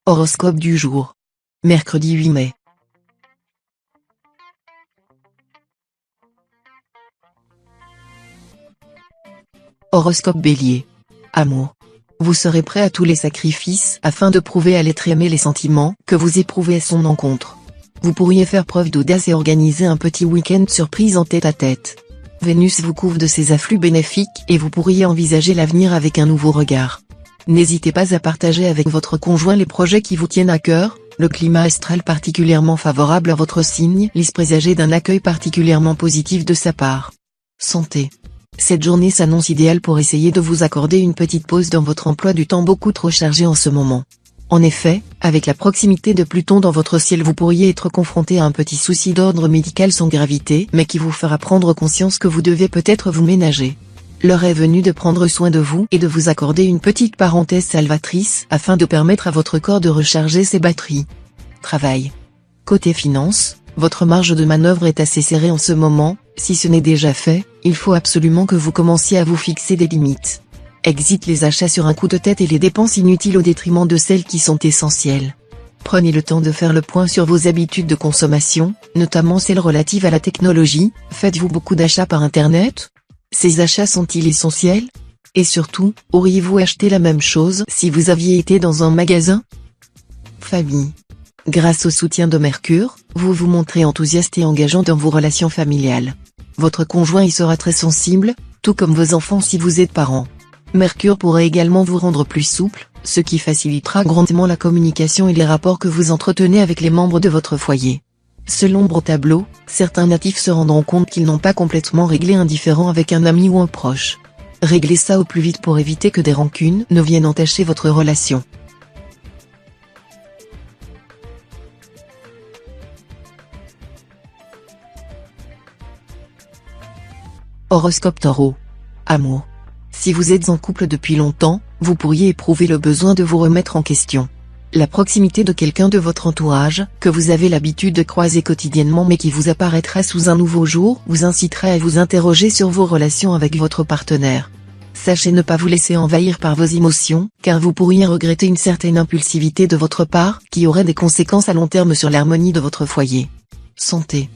Horoscope du jour. Mercredi 8 mai. Horoscope Bélier. Amour. Vous serez prêt à tous les sacrifices afin de prouver à l'être aimé les sentiments que vous éprouvez à son encontre. Vous pourriez faire preuve d'audace et organiser un petit week-end surprise en tête-à-tête. Vénus vous couvre de ses afflux bénéfiques et vous pourriez envisager l'avenir avec un nouveau regard. N'hésitez pas à partager avec votre conjoint les projets qui vous tiennent à cœur. Le climat astral particulièrement favorable à votre signe laisse présager d'un accueil particulièrement positif de sa part. Santé. Cette journée s'annonce idéale pour essayer de vous accorder une petite pause dans votre emploi du temps beaucoup trop chargé en ce moment. En effet, avec la proximité de Pluton dans votre ciel, vous pourriez être confronté à un petit souci d'ordre médical sans gravité, mais qui vous fera prendre conscience que vous devez peut-être vous ménager. L'heure est venue de prendre soin de vous et de vous accorder une petite parenthèse salvatrice afin de permettre à votre corps de recharger ses batteries. Travail. Côté finance, votre marge de manœuvre est assez serrée en ce moment. Si ce n'est déjà fait, il faut absolument que vous commenciez à vous fixer des limites. Exit les achats sur un coup de tête et les dépenses inutiles au détriment de celles qui sont essentielles. Prenez le temps de faire le point sur vos habitudes de consommation, notamment celles relatives à la technologie. Faites-vous beaucoup d'achats par Internet ? Ces achats sont-ils essentiels ? Et surtout, auriez-vous acheté la même chose si vous aviez été dans un magasin ? Famille. Grâce au soutien de Mercure, vous vous montrez enthousiaste et engageant dans vos relations familiales. Votre conjoint y sera très sensible, tout comme vos enfants si vous êtes parents. Mercure pourrait également vous rendre plus souple, ce qui facilitera grandement la communication et les rapports que vous entretenez avec les membres de votre foyer. Selon l'ombre au tableau, certains natifs se rendront compte qu'ils n'ont pas complètement réglé un différend avec un ami ou un proche. Réglez ça au plus vite pour éviter que des rancunes ne viennent entacher votre relation. Horoscope Taureau. Amour. Si vous êtes en couple depuis longtemps, vous pourriez éprouver le besoin de vous remettre en question. La proximité de quelqu'un de votre entourage, que vous avez l'habitude de croiser quotidiennement mais qui vous apparaîtra sous un nouveau jour, vous incitera à vous interroger sur vos relations avec votre partenaire. Sachez ne pas vous laisser envahir par vos émotions, car vous pourriez regretter une certaine impulsivité de votre part, qui aurait des conséquences à long terme sur l'harmonie de votre foyer. Santé.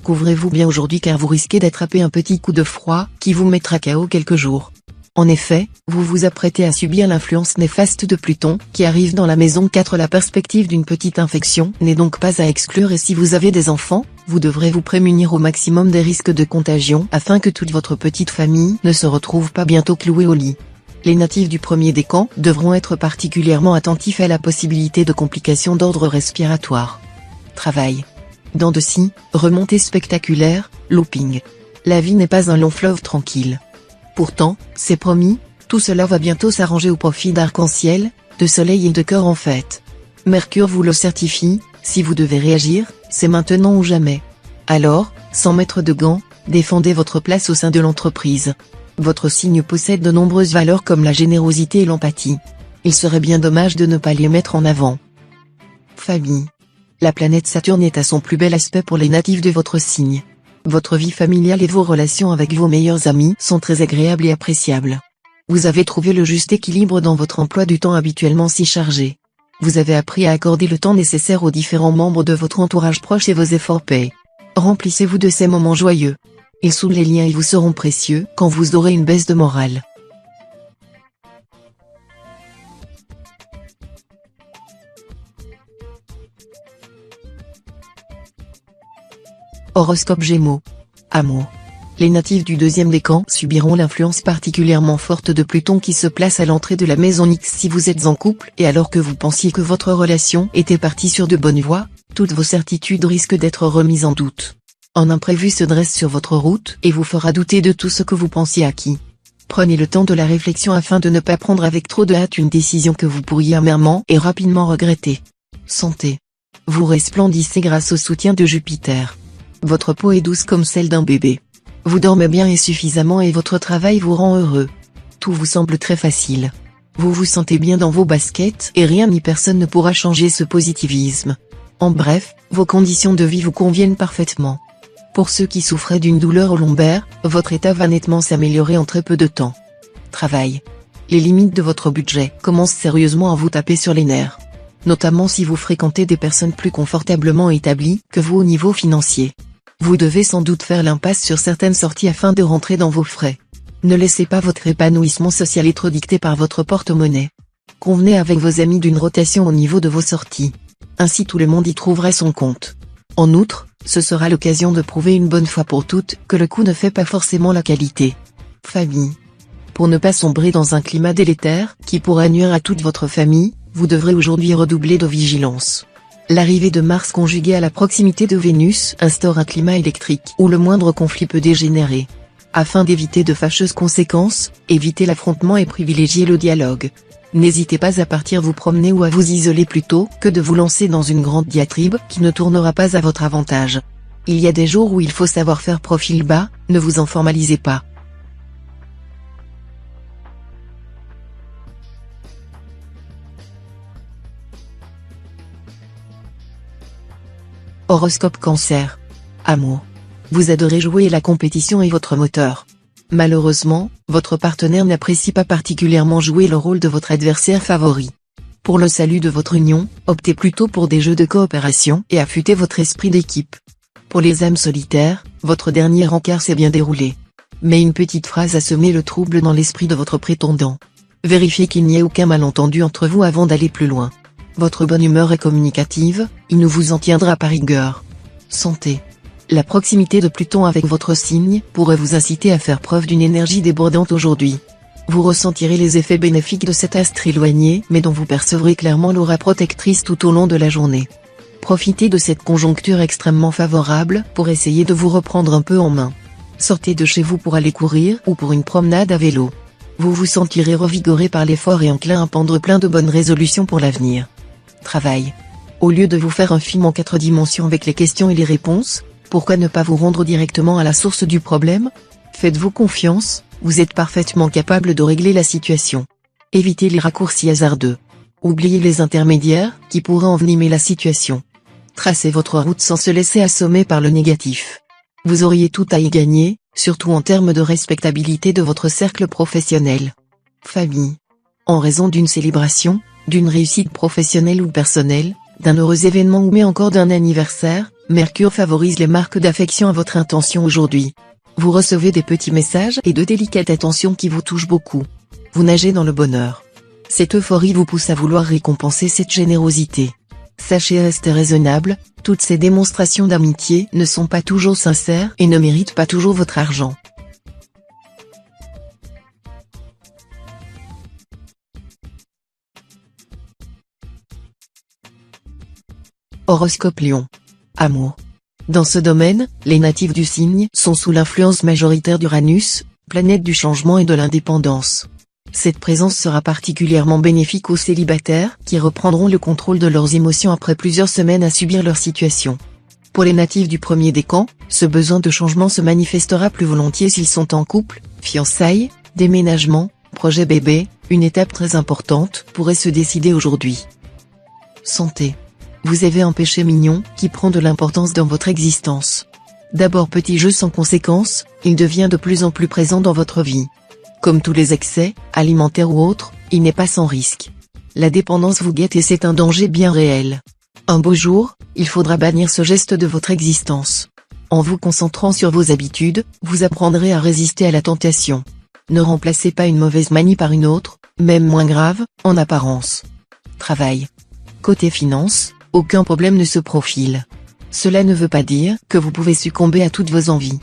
Couvrez-vous bien aujourd'hui car vous risquez d'attraper un petit coup de froid, qui vous mettra KO quelques jours. En effet, vous vous apprêtez à subir l'influence néfaste de Pluton, qui arrive dans la maison 4. La perspective d'une petite infection n'est donc pas à exclure et si vous avez des enfants, vous devrez vous prémunir au maximum des risques de contagion afin que toute votre petite famille ne se retrouve pas bientôt clouée au lit. Les natifs du premier décan devront être particulièrement attentifs à la possibilité de complications d'ordre respiratoire. Travail. Dents de scie, remontée spectaculaire, looping. La vie n'est pas un long fleuve tranquille. Pourtant, c'est promis, tout cela va bientôt s'arranger au profit d'arc-en-ciel, de soleil et de cœur en fête. Mercure vous le certifie, si vous devez réagir, c'est maintenant ou jamais. Alors, sans mettre de gants, défendez votre place au sein de l'entreprise. Votre signe possède de nombreuses valeurs comme la générosité et l'empathie. Il serait bien dommage de ne pas les mettre en avant. Famille. La planète Saturne est à son plus bel aspect pour les natifs de votre signe. Votre vie familiale et vos relations avec vos meilleurs amis sont très agréables et appréciables. Vous avez trouvé le juste équilibre dans votre emploi du temps habituellement si chargé. Vous avez appris à accorder le temps nécessaire aux différents membres de votre entourage proche et vos efforts paient. Remplissez-vous de ces moments joyeux. Ils soulent les liens et vous seront précieux quand vous aurez une baisse de morale. Horoscope Gémeaux. Amour. Les natifs du deuxième décan subiront l'influence particulièrement forte de Pluton qui se place à l'entrée de la maison X si vous êtes en couple et alors que vous pensiez que votre relation était partie sur de bonnes voies, toutes vos certitudes risquent d'être remises en doute. Un imprévu se dresse sur votre route et vous fera douter de tout ce que vous pensiez acquis. Prenez le temps de la réflexion afin de ne pas prendre avec trop de hâte une décision que vous pourriez amèrement et rapidement regretter. Santé. Vous resplendissez grâce au soutien de Jupiter. Votre peau est douce comme celle d'un bébé. Vous dormez bien et suffisamment et votre travail vous rend heureux. Tout vous semble très facile. Vous vous sentez bien dans vos baskets et rien ni personne ne pourra changer ce positivisme. En bref, vos conditions de vie vous conviennent parfaitement. Pour ceux qui souffraient d'une douleur au lombaire, votre état va nettement s'améliorer en très peu de temps. Travail. Les limites de votre budget commencent sérieusement à vous taper sur les nerfs. notamment si vous fréquentez des personnes plus confortablement établies que vous au niveau financier. Vous devez sans doute faire l'impasse sur certaines sorties afin de rentrer dans vos frais. Ne laissez pas votre épanouissement social être dicté par votre porte-monnaie. Convenez avec vos amis d'une rotation au niveau de vos sorties. Ainsi tout le monde y trouvera son compte. En outre, ce sera l'occasion de prouver une bonne fois pour toutes que le coût ne fait pas forcément la qualité. Famille. Pour ne pas sombrer dans un climat délétère qui pourrait nuire à toute votre famille, vous devrez aujourd'hui redoubler de vigilance. L'arrivée de Mars conjuguée à la proximité de Vénus instaure un climat électrique où le moindre conflit peut dégénérer. Afin d'éviter de fâcheuses conséquences, évitez l'affrontement et privilégiez le dialogue. N'hésitez pas à partir vous promener ou à vous isoler plutôt que de vous lancer dans une grande diatribe qui ne tournera pas à votre avantage. Il y a des jours où il faut savoir faire profil bas, ne vous en formalisez pas. Horoscope Cancer. Amour. Vous adorez jouer et la compétition est votre moteur. Malheureusement, votre partenaire n'apprécie pas particulièrement jouer le rôle de votre adversaire favori. Pour le salut de votre union, optez plutôt pour des jeux de coopération et affûtez votre esprit d'équipe. Pour les âmes solitaires, votre dernier encart s'est bien déroulé. Mais une petite phrase a semé le trouble dans l'esprit de votre prétendant. Vérifiez qu'il n'y ait aucun malentendu entre vous avant d'aller plus loin. Votre bonne humeur est communicative, il ne vous en tiendra pas rigueur. Santé. La proximité de Pluton avec votre signe pourrait vous inciter à faire preuve d'une énergie débordante aujourd'hui. Vous ressentirez les effets bénéfiques de cet astre éloigné mais dont vous percevrez clairement l'aura protectrice tout au long de la journée. Profitez de cette conjoncture extrêmement favorable pour essayer de vous reprendre un peu en main. Sortez de chez vous pour aller courir ou pour une promenade à vélo. Vous vous sentirez revigoré par l'effort et enclin à prendre plein de bonnes résolutions pour l'avenir. Travail. Au lieu de vous faire un film en 4 dimensions avec les questions et les réponses, pourquoi ne pas vous rendre directement à la source du problème? Faites-vous confiance, vous êtes parfaitement capable de régler la situation. Évitez les raccourcis hasardeux. Oubliez les intermédiaires, qui pourraient envenimer la situation. Tracez votre route sans se laisser assommer par le négatif. Vous auriez tout à y gagner, surtout en termes de respectabilité de votre cercle professionnel. Famille. En raison d'une célébration, d'une réussite professionnelle ou personnelle, d'un heureux événement ou mais encore d'un anniversaire, Mercure favorise les marques d'affection à votre intention aujourd'hui. Vous recevez des petits messages et de délicates attentions qui vous touchent beaucoup. Vous nagez dans le bonheur. Cette euphorie vous pousse à vouloir récompenser cette générosité. Sachez rester raisonnable, toutes ces démonstrations d'amitié ne sont pas toujours sincères et ne méritent pas toujours votre argent. Horoscope Lion. Amour. Dans ce domaine, les natifs du signe sont sous l'influence majoritaire d'Uranus, planète du changement et de l'indépendance. Cette présence sera particulièrement bénéfique aux célibataires qui reprendront le contrôle de leurs émotions après plusieurs semaines à subir leur situation. Pour les natifs du premier décan, ce besoin de changement se manifestera plus volontiers s'ils sont en couple, fiançailles, déménagement, projet bébé, une étape très importante pourrait se décider aujourd'hui. Santé. Vous avez un péché mignon qui prend de l'importance dans votre existence. D'abord petit jeu sans conséquence, il devient de plus en plus présent dans votre vie. Comme tous les excès, alimentaires ou autres, il n'est pas sans risque. La dépendance vous guette et c'est un danger bien réel. Un beau jour, il faudra bannir ce geste de votre existence. En vous concentrant sur vos habitudes, vous apprendrez à résister à la tentation. Ne remplacez pas une mauvaise manie par une autre, même moins grave, en apparence. Travail. Côté finance, aucun problème ne se profile. Cela ne veut pas dire que vous pouvez succomber à toutes vos envies.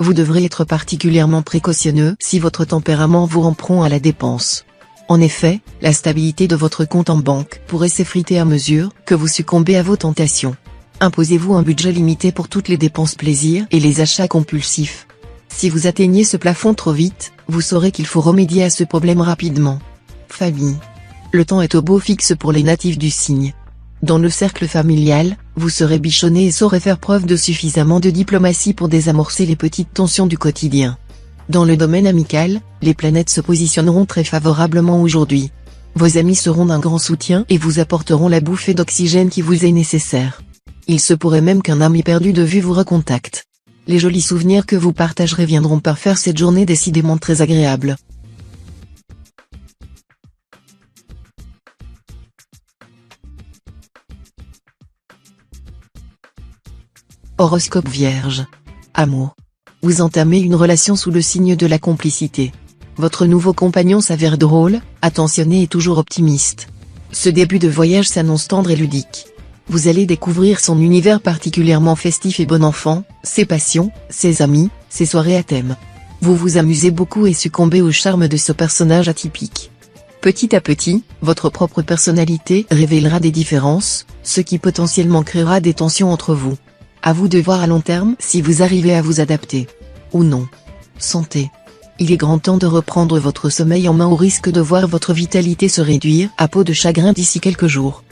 Vous devrez être particulièrement précautionneux si votre tempérament vous rend prompt à la dépense. En effet, la stabilité de votre compte en banque pourrait s'effriter à mesure que vous succombez à vos tentations. Imposez-vous un budget limité pour toutes les dépenses plaisirs et les achats compulsifs. Si vous atteignez ce plafond trop vite, vous saurez qu'il faut remédier à ce problème rapidement. Famille. Le temps est au beau fixe pour les natifs du signe. Dans le cercle familial, vous serez bichonné et saurez faire preuve de suffisamment de diplomatie pour désamorcer les petites tensions du quotidien. Dans le domaine amical, les planètes se positionneront très favorablement aujourd'hui. Vos amis seront d'un grand soutien et vous apporteront la bouffée d'oxygène qui vous est nécessaire. Il se pourrait même qu'un ami perdu de vue vous recontacte. Les jolis souvenirs que vous partagerez viendront par faire cette journée décidément très agréable. Horoscope Vierge. Amour. Vous entamez une relation sous le signe de la complicité. Votre nouveau compagnon s'avère drôle, attentionné et toujours optimiste. Ce début de voyage s'annonce tendre et ludique. Vous allez découvrir son univers particulièrement festif et bon enfant, ses passions, ses amis, ses soirées à thème. Vous vous amusez beaucoup et succombez au charme de ce personnage atypique. Petit à petit, votre propre personnalité révélera des différences, ce qui potentiellement créera des tensions entre vous. À vous de voir à long terme si vous arrivez à vous adapter. Ou non. Santé. Il est grand temps de reprendre votre sommeil en main au risque de voir votre vitalité se réduire à peau de chagrin d'ici quelques jours.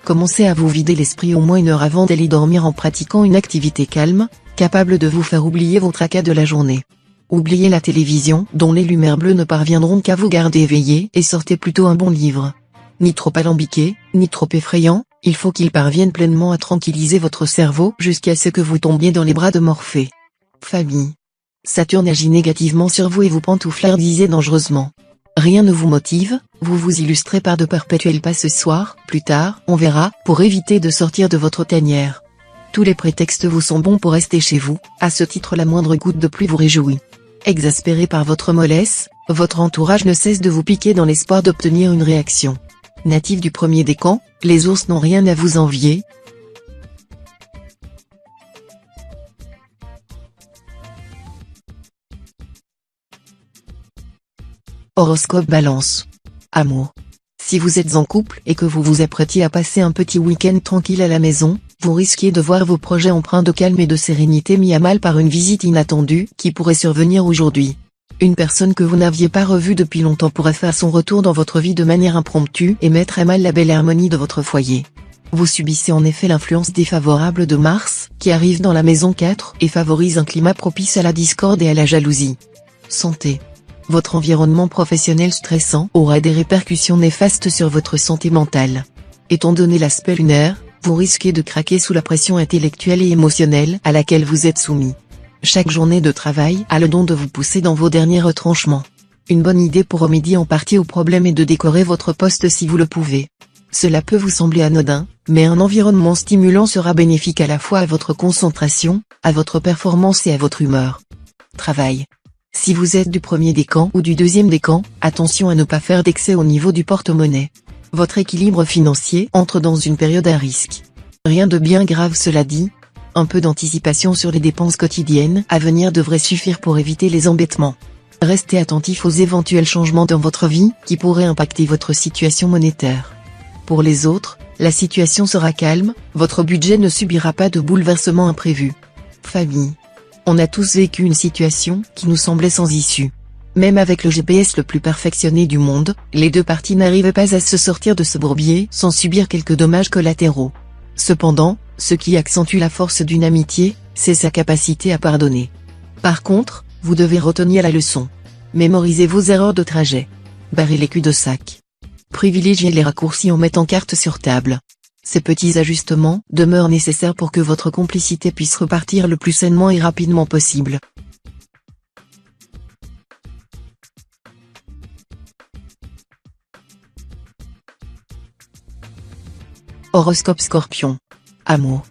Commencez à vous vider l'esprit au moins 1 heure avant d'aller dormir en pratiquant une activité calme, capable de vous faire oublier vos tracas de la journée. Oubliez la télévision, dont les lumières bleues ne parviendront qu'à vous garder éveillé, et sortez plutôt un bon livre. Ni trop alambiqué, ni trop effrayant, il faut qu'il parvienne pleinement à tranquilliser votre cerveau jusqu'à ce que vous tombiez dans les bras de Morphée. Famille. Saturne agit négativement sur vous et vous pantouflardisez dangereusement. Rien ne vous motive, vous vous illustrez par de perpétuels pas ce soir, plus tard, on verra, pour éviter de sortir de votre tanière. Tous les prétextes vous sont bons pour rester chez vous, à ce titre la moindre goutte de pluie vous réjouit. Exaspéré par votre mollesse, votre entourage ne cesse de vous piquer dans l'espoir d'obtenir une réaction. Natif du premier décan, les ours n'ont rien à vous envier. Horoscope Balance. Amour. Si vous êtes en couple et que vous vous apprêtiez à passer un petit week-end tranquille à la maison, vous risquez de voir vos projets empreints de calme et de sérénité mis à mal par une visite inattendue qui pourrait survenir aujourd'hui. Une personne que vous n'aviez pas revue depuis longtemps pourrait faire son retour dans votre vie de manière impromptue et mettre à mal la belle harmonie de votre foyer. Vous subissez en effet l'influence défavorable de Mars, qui arrive dans la maison 4 et favorise un climat propice à la discorde et à la jalousie. Santé. Votre environnement professionnel stressant aura des répercussions néfastes sur votre santé mentale. Étant donné l'aspect lunaire, vous risquez de craquer sous la pression intellectuelle et émotionnelle à laquelle vous êtes soumis. Chaque journée de travail a le don de vous pousser dans vos derniers retranchements. Une bonne idée pour remédier en partie au problème est de décorer votre poste si vous le pouvez. Cela peut vous sembler anodin, mais un environnement stimulant sera bénéfique à la fois à votre concentration, à votre performance et à votre humeur. Travail. Si vous êtes du premier décan ou du deuxième décan, attention à ne pas faire d'excès au niveau du porte-monnaie. Votre équilibre financier entre dans une période à risque. Rien de bien grave cela dit. Un peu d'anticipation sur les dépenses quotidiennes à venir devrait suffire pour éviter les embêtements. Restez attentif aux éventuels changements dans votre vie qui pourraient impacter votre situation monétaire. Pour les autres, la situation sera calme, votre budget ne subira pas de bouleversements imprévus. Famille. On a tous vécu une situation qui nous semblait sans issue. Même avec le GPS le plus perfectionné du monde, les deux parties n'arrivaient pas à se sortir de ce bourbier sans subir quelques dommages collatéraux. Cependant, ce qui accentue la force d'une amitié, c'est sa capacité à pardonner. Par contre, vous devez retenir la leçon. Mémorisez vos erreurs de trajet. Barrez les cul-de-sac. Privilégiez les raccourcis en mettant carte sur table. Ces petits ajustements demeurent nécessaires pour que votre complicité puisse repartir le plus sainement et rapidement possible. Horoscope Scorpion. Amour.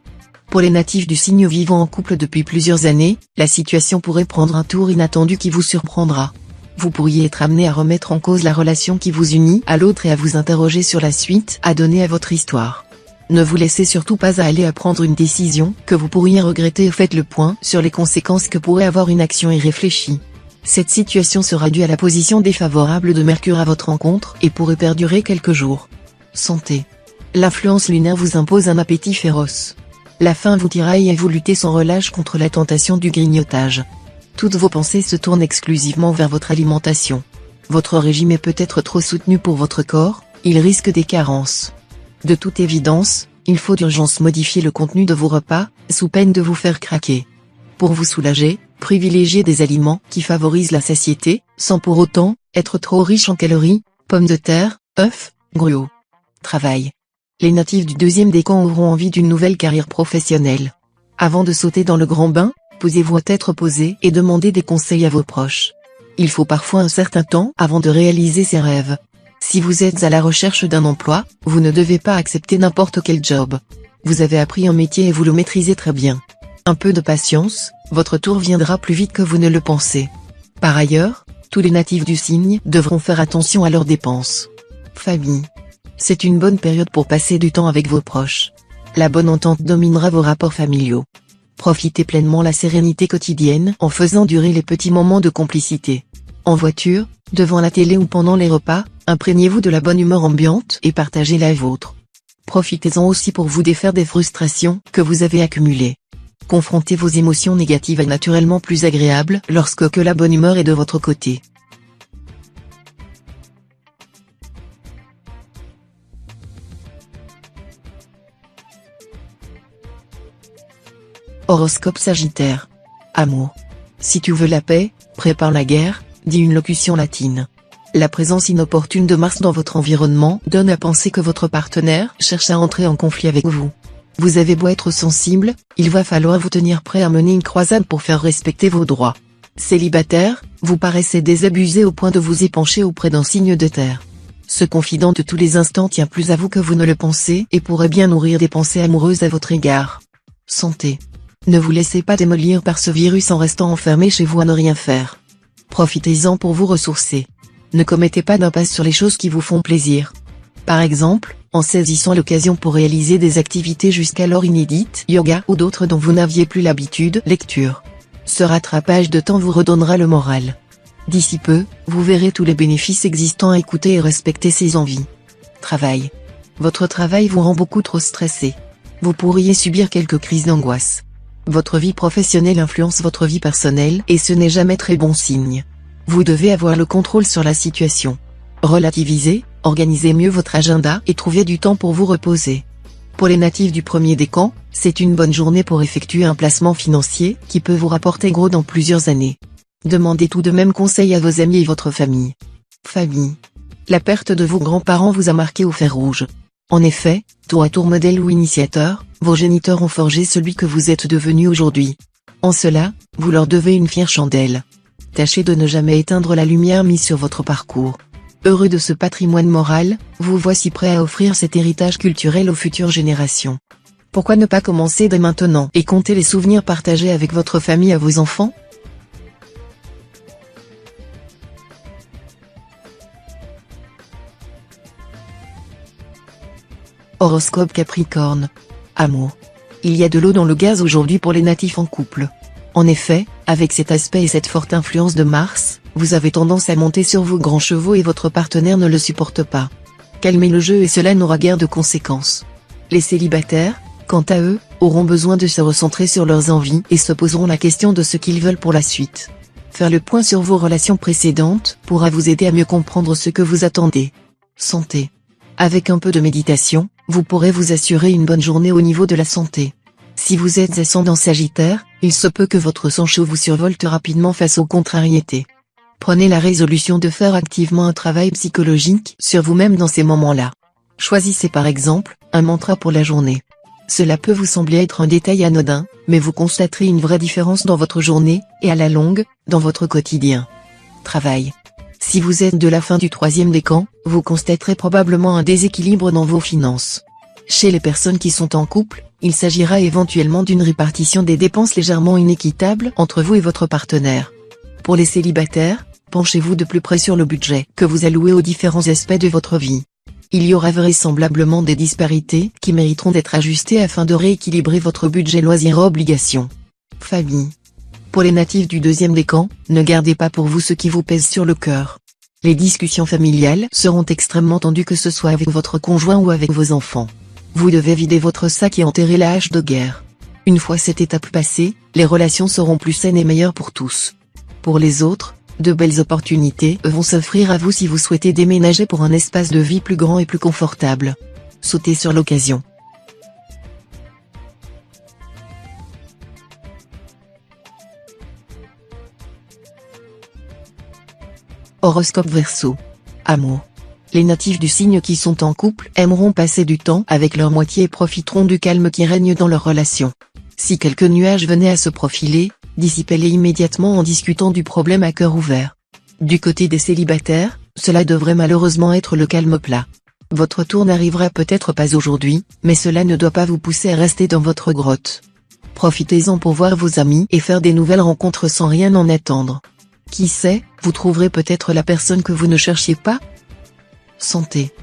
Pour les natifs du signe vivant en couple depuis plusieurs années, la situation pourrait prendre un tour inattendu qui vous surprendra. Vous pourriez être amené à remettre en cause la relation qui vous unit à l'autre et à vous interroger sur la suite à donner à votre histoire. Ne vous laissez surtout pas aller à prendre une décision que vous pourriez regretter et faites le point sur les conséquences que pourrait avoir une action irréfléchie. Cette situation sera due à la position défavorable de Mercure à votre rencontre et pourrait perdurer quelques jours. Santé. L'influence lunaire vous impose un appétit féroce. La faim vous tiraille et vous luttez sans relâche contre la tentation du grignotage. Toutes vos pensées se tournent exclusivement vers votre alimentation. Votre régime est peut-être trop soutenu pour votre corps, il risque des carences. De toute évidence, il faut d'urgence modifier le contenu de vos repas, sous peine de vous faire craquer. Pour vous soulager, privilégiez des aliments qui favorisent la satiété, sans pour autant être trop riches en calories, pommes de terre, œufs, gruau. Travail. Les natifs du deuxième décan auront envie d'une nouvelle carrière professionnelle. Avant de sauter dans le grand bain, posez-vous à tête reposée et demandez des conseils à vos proches. Il faut parfois un certain temps avant de réaliser ses rêves. Si vous êtes à la recherche d'un emploi, vous ne devez pas accepter n'importe quel job. Vous avez appris un métier et vous le maîtrisez très bien. Un peu de patience, votre tour viendra plus vite que vous ne le pensez. Par ailleurs, tous les natifs du signe devront faire attention à leurs dépenses. Famille. C'est une bonne période pour passer du temps avec vos proches. La bonne entente dominera vos rapports familiaux. Profitez pleinement la sérénité quotidienne en faisant durer les petits moments de complicité. En voiture, devant la télé ou pendant les repas, imprégnez-vous de la bonne humeur ambiante et partagez la vôtre. Profitez-en aussi pour vous défaire des frustrations que vous avez accumulées. Confronter vos émotions négatives est naturellement plus agréable lorsque la bonne humeur est de votre côté. Horoscope Sagittaire. Amour. Si tu veux la paix, prépare la guerre, dit une locution latine. La présence inopportune de Mars dans votre environnement donne à penser que votre partenaire cherche à entrer en conflit avec vous. Vous avez beau être sensible, il va falloir vous tenir prêt à mener une croisade pour faire respecter vos droits. Célibataire, vous paraissez désabusé au point de vous épancher auprès d'un signe de terre. Ce confident de tous les instants tient plus à vous que vous ne le pensez et pourrait bien nourrir des pensées amoureuses à votre égard. Santé. Ne vous laissez pas démolir par ce virus en restant enfermé chez vous à ne rien faire. Profitez-en pour vous ressourcer. Ne commettez pas d'impasse sur les choses qui vous font plaisir. Par exemple, en saisissant l'occasion pour réaliser des activités jusqu'alors inédites, yoga ou d'autres dont vous n'aviez plus l'habitude, lecture. Ce rattrapage de temps vous redonnera le moral. D'ici peu, vous verrez tous les bénéfices existants à écouter et respecter ses envies. Travail. Votre travail vous rend beaucoup trop stressé. Vous pourriez subir quelques crises d'angoisse. Votre vie professionnelle influence votre vie personnelle et ce n'est jamais très bon signe. Vous devez avoir le contrôle sur la situation. Relativisez, organisez mieux votre agenda et trouvez du temps pour vous reposer. Pour les natifs du premier décan, c'est une bonne journée pour effectuer un placement financier qui peut vous rapporter gros dans plusieurs années. Demandez tout de même conseil à vos amis et votre famille. Famille. La perte de vos grands-parents vous a marqué au fer rouge. En effet, tour à tour modèle ou initiateur, vos géniteurs ont forgé celui que vous êtes devenu aujourd'hui. En cela, vous leur devez une fière chandelle. Tâchez de ne jamais éteindre la lumière mise sur votre parcours. Heureux de ce patrimoine moral, vous voici prêt à offrir cet héritage culturel aux futures générations. Pourquoi ne pas commencer dès maintenant et compter les souvenirs partagés avec votre famille à vos enfants? Horoscope Capricorne. Amour. Il y a de l'eau dans le gaz aujourd'hui pour les natifs en couple. En effet, avec cet aspect et cette forte influence de Mars, vous avez tendance à monter sur vos grands chevaux et votre partenaire ne le supporte pas. Calmez le jeu et cela n'aura guère de conséquences. Les célibataires, quant à eux, auront besoin de se recentrer sur leurs envies et se poseront la question de ce qu'ils veulent pour la suite. Faire le point sur vos relations précédentes pourra vous aider à mieux comprendre ce que vous attendez. Santé. Avec un peu de méditation, vous pourrez vous assurer une bonne journée au niveau de la santé. Si vous êtes ascendant Sagittaire, il se peut que votre sang chaud vous survolte rapidement face aux contrariétés. Prenez la résolution de faire activement un travail psychologique sur vous-même dans ces moments-là. Choisissez par exemple, un mantra pour la journée. Cela peut vous sembler être un détail anodin, mais vous constaterez une vraie différence dans votre journée, et à la longue, dans votre quotidien. Travail. Si vous êtes de la fin du troisième décan, vous constaterez probablement un déséquilibre dans vos finances. Chez les personnes qui sont en couple, il s'agira éventuellement d'une répartition des dépenses légèrement inéquitable entre vous et votre partenaire. Pour les célibataires, penchez-vous de plus près sur le budget que vous allouez aux différents aspects de votre vie. Il y aura vraisemblablement des disparités qui mériteront d'être ajustées afin de rééquilibrer votre budget loisirs-obligations. Famille. Pour les natifs du deuxième décan, ne gardez pas pour vous ce qui vous pèse sur le cœur. Les discussions familiales seront extrêmement tendues que ce soit avec votre conjoint ou avec vos enfants. Vous devez vider votre sac et enterrer la hache de guerre. Une fois cette étape passée, les relations seront plus saines et meilleures pour tous. Pour les autres, de belles opportunités vont s'offrir à vous si vous souhaitez déménager pour un espace de vie plus grand et plus confortable. Sautez sur l'occasion. Horoscope Verseau. Amour. Les natifs du signe qui sont en couple aimeront passer du temps avec leur moitié et profiteront du calme qui règne dans leur relation. Si quelques nuages venaient à se profiler, dissipez-les immédiatement en discutant du problème à cœur ouvert. Du côté des célibataires, cela devrait malheureusement être le calme plat. Votre tour n'arrivera peut-être pas aujourd'hui, mais cela ne doit pas vous pousser à rester dans votre grotte. Profitez-en pour voir vos amis et faire des nouvelles rencontres sans rien en attendre. Qui sait, vous trouverez peut-être la personne que vous ne cherchiez pas. Santé.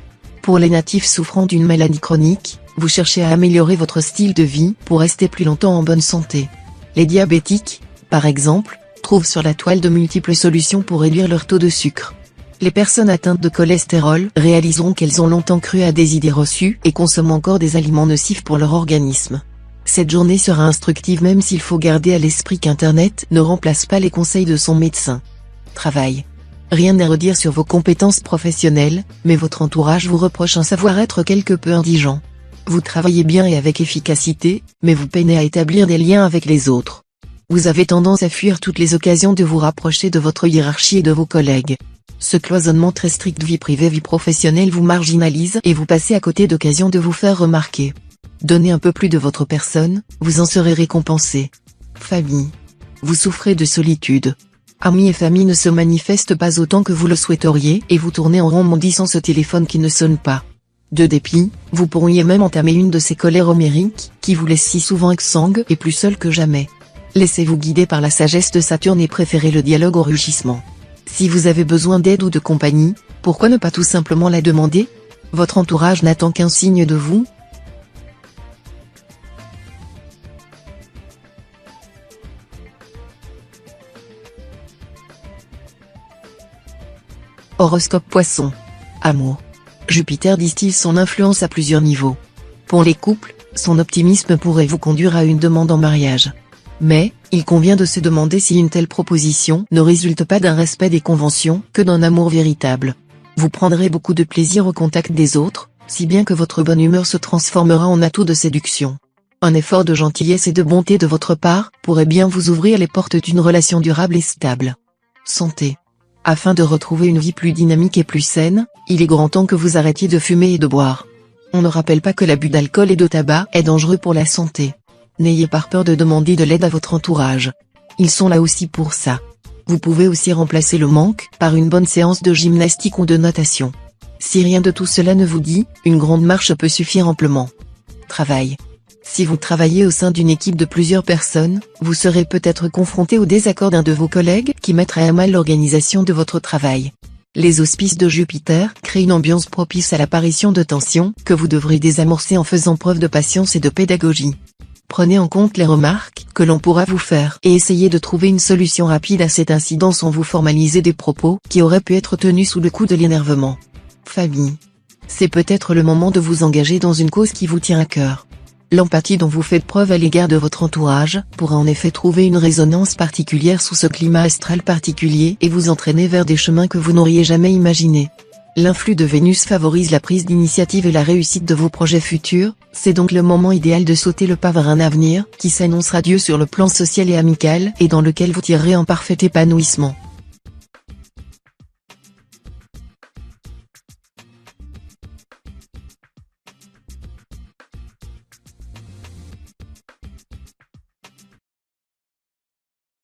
Pour les natifs souffrant d'une maladie chronique, vous cherchez à améliorer votre style de vie pour rester plus longtemps en bonne santé. Les diabétiques, par exemple, trouvent sur la toile de multiples solutions pour réduire leur taux de sucre. Les personnes atteintes de cholestérol réaliseront qu'elles ont longtemps cru à des idées reçues et consomment encore des aliments nocifs pour leur organisme. Cette journée sera instructive même s'il faut garder à l'esprit qu'Internet ne remplace pas les conseils de son médecin. Travail. Rien à redire sur vos compétences professionnelles, mais votre entourage vous reproche un savoir-être quelque peu indigent. Vous travaillez bien et avec efficacité, mais vous peinez à établir des liens avec les autres. Vous avez tendance à fuir toutes les occasions de vous rapprocher de votre hiérarchie et de vos collègues. Ce cloisonnement très strict vie privée-vie professionnelle vous marginalise et vous passez à côté d'occasions de vous faire remarquer. Donnez un peu plus de votre personne, vous en serez récompensé. Famille. Vous souffrez de solitude. Amis et famille ne se manifestent pas autant que vous le souhaiteriez et vous tournez en rond maudissant ce téléphone qui ne sonne pas. De dépit, vous pourriez même entamer une de ces colères homériques qui vous laissent si souvent exsangue et plus seul que jamais. Laissez-vous guider par la sagesse de Saturne et préférez le dialogue au rugissement. Si vous avez besoin d'aide ou de compagnie, pourquoi ne pas tout simplement la demander? Votre entourage n'attend qu'un signe de vous. Horoscope Poisson. Amour. Jupiter distille son influence à plusieurs niveaux. Pour les couples, son optimisme pourrait vous conduire à une demande en mariage. Mais, il convient de se demander si une telle proposition ne résulte pas d'un respect des conventions que d'un amour véritable. Vous prendrez beaucoup de plaisir au contact des autres, si bien que votre bonne humeur se transformera en atout de séduction. Un effort de gentillesse et de bonté de votre part pourrait bien vous ouvrir les portes d'une relation durable et stable. Santé. Afin de retrouver une vie plus dynamique et plus saine, il est grand temps que vous arrêtiez de fumer et de boire. On ne rappelle pas que l'abus d'alcool et de tabac est dangereux pour la santé. N'ayez pas peur de demander de l'aide à votre entourage. Ils sont là aussi pour ça. Vous pouvez aussi remplacer le manque par une bonne séance de gymnastique ou de natation. Si rien de tout cela ne vous dit, une grande marche peut suffire amplement. Travail. Si vous travaillez au sein d'une équipe de plusieurs personnes, vous serez peut-être confronté au désaccord d'un de vos collègues qui mettra à mal l'organisation de votre travail. Les auspices de Jupiter créent une ambiance propice à l'apparition de tensions que vous devrez désamorcer en faisant preuve de patience et de pédagogie. Prenez en compte les remarques que l'on pourra vous faire et essayez de trouver une solution rapide à cet incident sans vous formaliser des propos qui auraient pu être tenus sous le coup de l'énervement. Famille. C'est peut-être le moment de vous engager dans une cause qui vous tient à cœur. L'empathie dont vous faites preuve à l'égard de votre entourage pourra en effet trouver une résonance particulière sous ce climat astral particulier et vous entraîner vers des chemins que vous n'auriez jamais imaginés. L'influx de Vénus favorise la prise d'initiative et la réussite de vos projets futurs, c'est donc le moment idéal de sauter le pas vers un avenir qui s'annonce radieux sur le plan social et amical et dans lequel vous tirerez un parfait épanouissement.